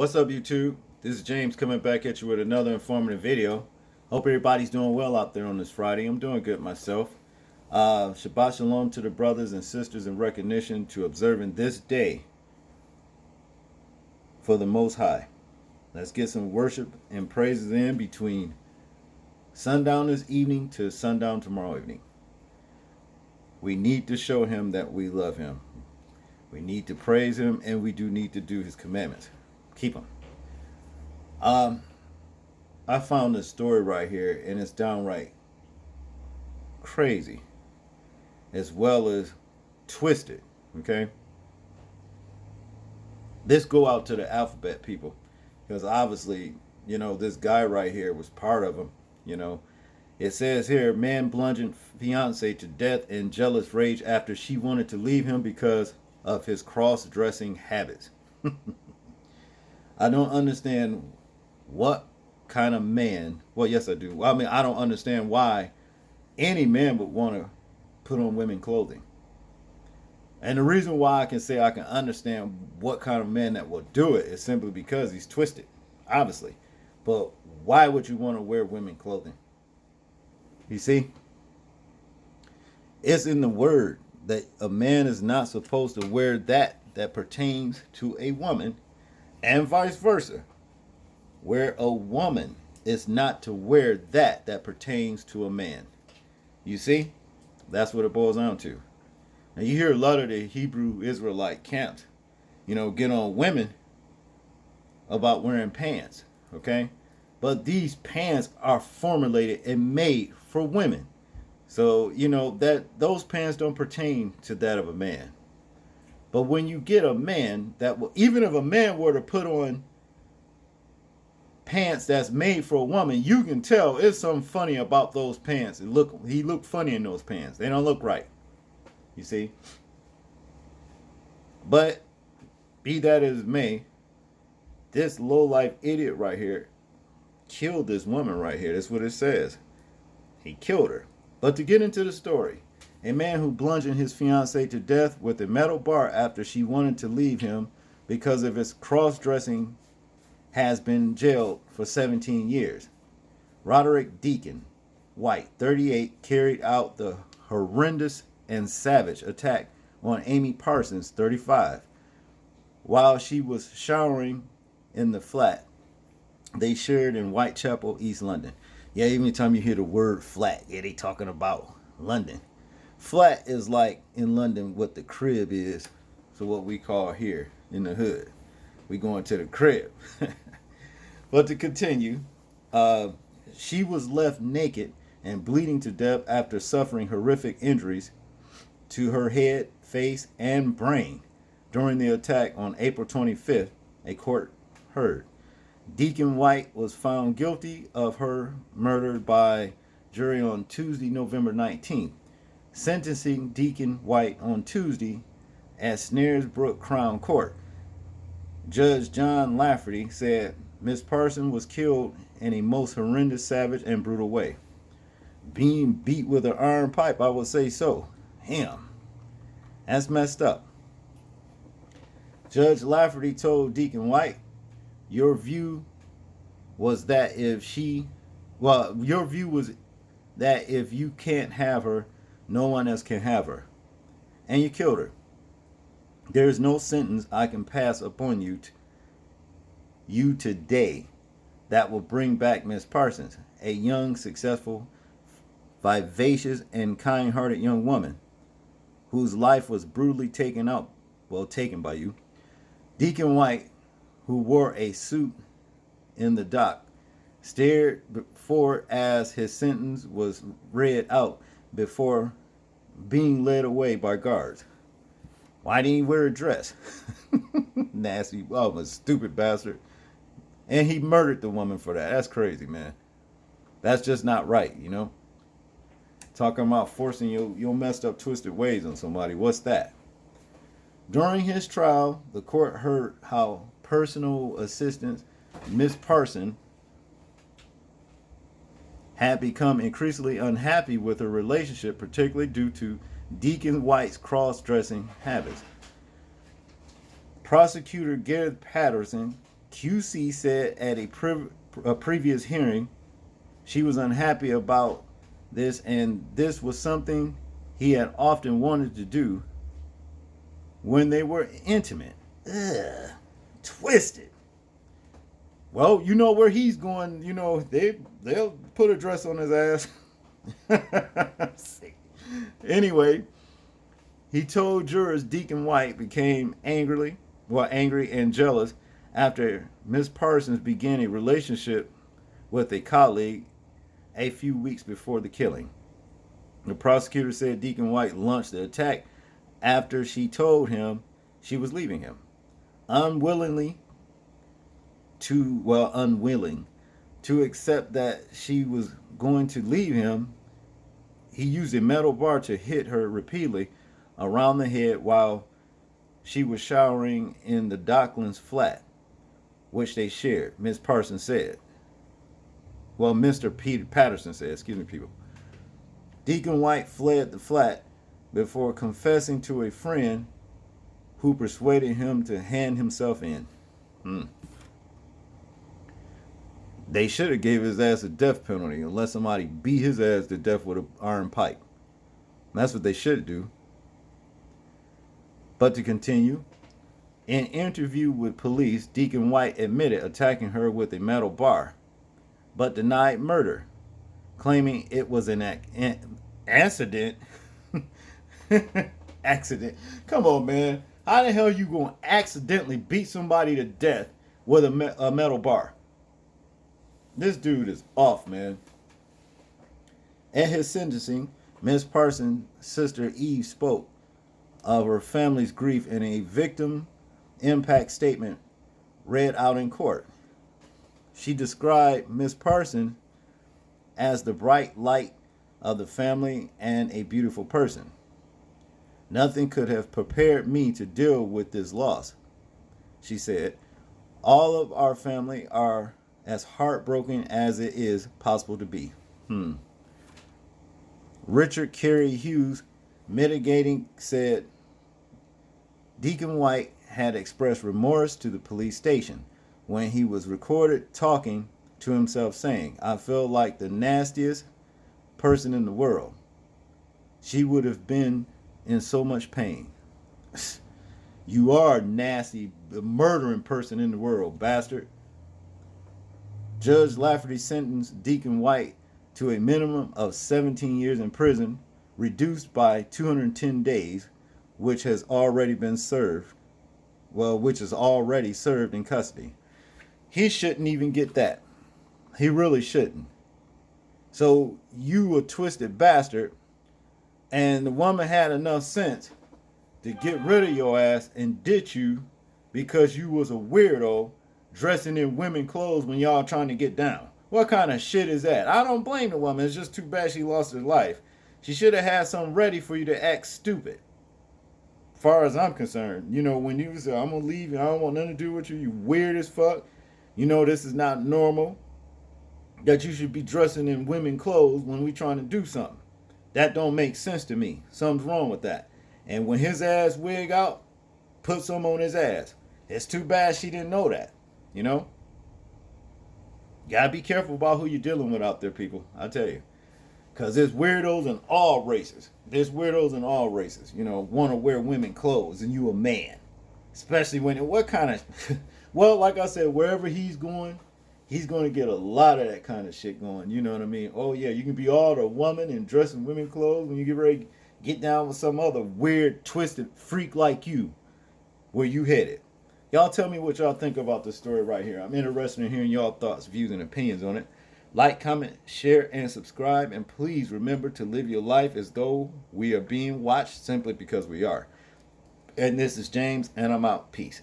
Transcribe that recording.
What's up, YouTube? This is James coming back at you with another informative video. Hope everybody's doing well out there on this Friday. I'm doing good myself. Shabbat Shalom to the brothers and sisters in recognition to observing this day for the Most High. Let's get some worship and praises in between sundown this evening to sundown tomorrow evening. We need to show him that we love him. We need to praise him, and we do need to do his commandments. Keep them. I found this story right here, and it's downright crazy, as well as twisted. Okay, this go out to the alphabet people, because obviously, this guy right here was part of them. It says here, man bludgeoned fianc'e to death in jealous rage after she wanted to leave him because of his cross-dressing habits. I don't understand what kind of man. Well, yes, I do. I mean, I don't understand why any man would want to put on women clothing. And the reason why I can say I can understand what kind of man that will do it is simply because he's twisted, obviously. But why would you want to wear women clothing? You see, it's in the word that a man is not supposed to wear that pertains to a woman, and vice versa, where a woman is not to wear that pertains to a man. You see, that's what it boils down to. And you hear a lot of the Hebrew Israelite camps, get on women about wearing pants, okay? But these pants are formulated and made for women. So, that those pants don't pertain to that of a man. But when you get a man that will, even if a man were to put on pants that's made for a woman, you can tell it's something funny about those pants. He looked funny in those pants. They don't look right. You see? But be that as it may, this low-life idiot right here killed this woman right here. That's what it says. He killed her. But to get into the story, a man who bludgeoned his fiancée to death with a metal bar after she wanted to leave him because of his cross-dressing has been jailed for 17 years. Roderick Deacon White, 38, carried out the horrendous and savage attack on Amy Parsons, 35, while she was showering in the flat they shared in Whitechapel, East London. Yeah, every time you hear the word flat, they talking about London. Flat is like in London what the crib is, so what we call here in the hood. We going to the crib. But to continue, she was left naked and bleeding to death after suffering horrific injuries to her head, face, and brain during the attack on April 25th, a court heard. Deacon White was found guilty of her murder by jury on Tuesday, November 19th. Sentencing Deacon White on Tuesday at Snaresbrook Crown Court. Judge John Lafferty said Miss Parsons was killed in a most horrendous, savage, and brutal way. Being beat with an iron pipe, I would say so. Damn. That's messed up. Judge Lafferty told Deacon White, your view was that if you can't have her, no one else can have her. And you killed her. There is no sentence I can pass upon you today that will bring back Miss Parsons, a young, successful, vivacious, and kind-hearted young woman whose life was brutally taken by you. Deacon White, who wore a suit in the dock, stared forward as his sentence was read out before being led away by guards. Why didn't he wear a dress? Nasty, a stupid bastard. And he murdered the woman for that. That's crazy, man. That's just not right, Talking about forcing your messed up, twisted ways on somebody. What's that? During his trial, the court heard how personal assistant Miss Parsons had become increasingly unhappy with her relationship, particularly due to Deacon White's cross-dressing habits. Prosecutor Gareth Patterson QC said at a previous hearing she was unhappy about this, and this was something he had often wanted to do when they were intimate. Ugh, twisted. Well, you know where he's going. You know they'll put a dress on his ass. Anyway, he told jurors Deacon White became angry and jealous after Miss Parsons began a relationship with a colleague a few weeks before the killing. The prosecutor said Deacon White launched the attack after she told him she was leaving him. Unwilling to accept that she was going to leave him, he used a metal bar to hit her repeatedly around the head while she was showering in the Docklands flat, which they shared, Miss Parsons said. Well, Mr. Peter Patterson said, excuse me, people. Deacon White fled the flat before confessing to a friend who persuaded him to hand himself in. They should have gave his ass a death penalty and let somebody beat his ass to death with an iron pipe. That's what they should do. But to continue, in an interview with police, Deacon White admitted attacking her with a metal bar, but denied murder, claiming it was an accident. Accident. Come on, man. How the hell are you going to accidentally beat somebody to death with a metal bar? This dude is off, man. At his sentencing, Miss Parsons' sister Eve spoke of her family's grief in a victim impact statement read out in court. She described Miss Parsons as the bright light of the family and a beautiful person. Nothing could have prepared me to deal with this loss, she said. All of our family are as heartbroken as it is possible to be. Richard Carey Hughes, mitigating, said Deacon White had expressed remorse to the police station when he was recorded talking to himself saying, "I feel like the nastiest person in the world. She would have been in so much pain." You are a nasty, murdering person in the world, bastard. Judge Lafferty sentenced Deacon White to a minimum of 17 years in prison, reduced by 210 days, which has already been served. Well, which is already served in custody. He shouldn't even get that. He really shouldn't. So you a twisted bastard, and the woman had enough sense to get rid of your ass and ditch you because you was a weirdo dressing in women clothes when y'all trying to get down. What kind of shit is that? I don't blame the woman. It's just too bad she lost her life. She should have had something ready for you to act stupid. As far as I'm concerned, you know, when you say, "I'm going to leave you, I don't want nothing to do with you, you weird as fuck. You know, this is not normal. That you should be dressing in women clothes when we trying to do something. That don't make sense to me. Something's wrong with that." And when his ass wig out, put some on his ass. It's too bad she didn't know that. You know? Gotta be careful about who you're dealing with out there, people. I tell you. Because there's weirdos in all races. You know, want to wear women clothes and you a man. Especially when, what kind of, well, like I said, wherever he's going to get a lot of that kind of shit going. You know what I mean? Oh, yeah, you can be all the woman and dress in women clothes when you get ready to get down with some other weird, twisted freak like you. Where you headed? Y'all tell me what y'all think about this story right here. I'm interested in hearing y'all thoughts, views, and opinions on it. Like, comment, share, and subscribe. And please remember to live your life as though we are being watched simply because we are. And this is James, and I'm out. Peace.